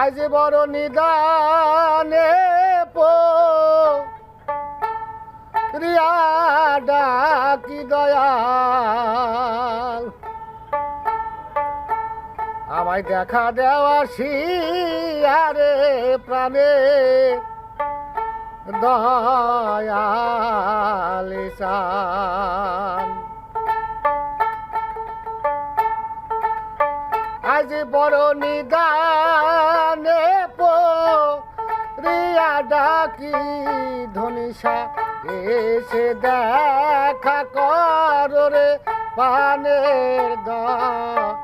আজ বড় নিদানে রিয়া ডাকি দয়াল আমায় দেখা দেওয়া শিয়ারে প্রাণে দয়াল চান আজ বড় নিদানে রিয়া ডাকি ধনিষা এসে দেখা করো রে পানের দয়াল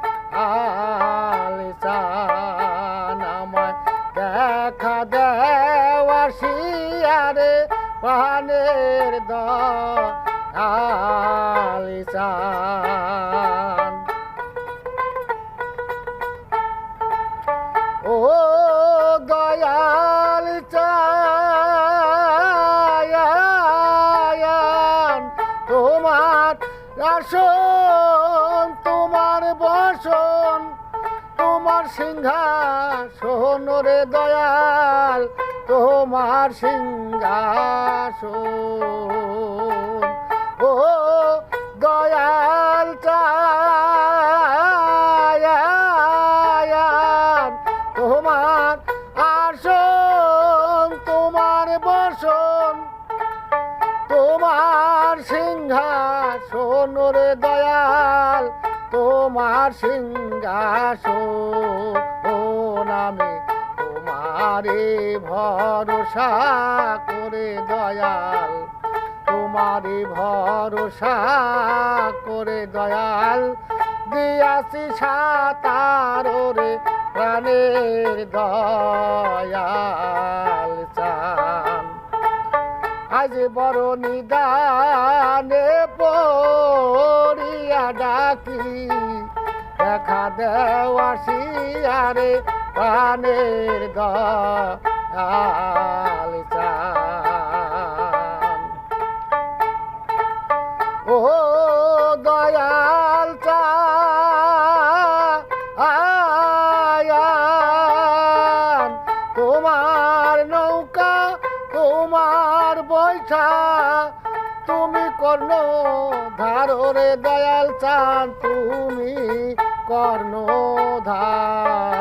চান আমায় দেখা দেওয়া শিয়ারে পানের দয়াল চান ও দয়াল চান তোমার আসন তোমার বসন তোমার সিংহাসন রে দয়াল তোমার সিংহাসন ও দয়াল চান তোমার আসন তোমার বসন তোমার সিংহাসন রে দয়াল তোমার সিংহাসন আমি তোমারে ভরসা করে দয়াল তোমারে ভরসা করে দয়াল দিয়াছি সাতারো রে প্রাণের দয়াল চান আজ বড় নিদানে পড়িয়া ডাকি দেখা দেওয়া শিয়ারে প্রাণের দয়াল চান ও দয়াল চান তোমার নৌকা তোমার বৈঠা তুমি কর্ণ ধারে দয়াল চান তুমি কর্ণ ধার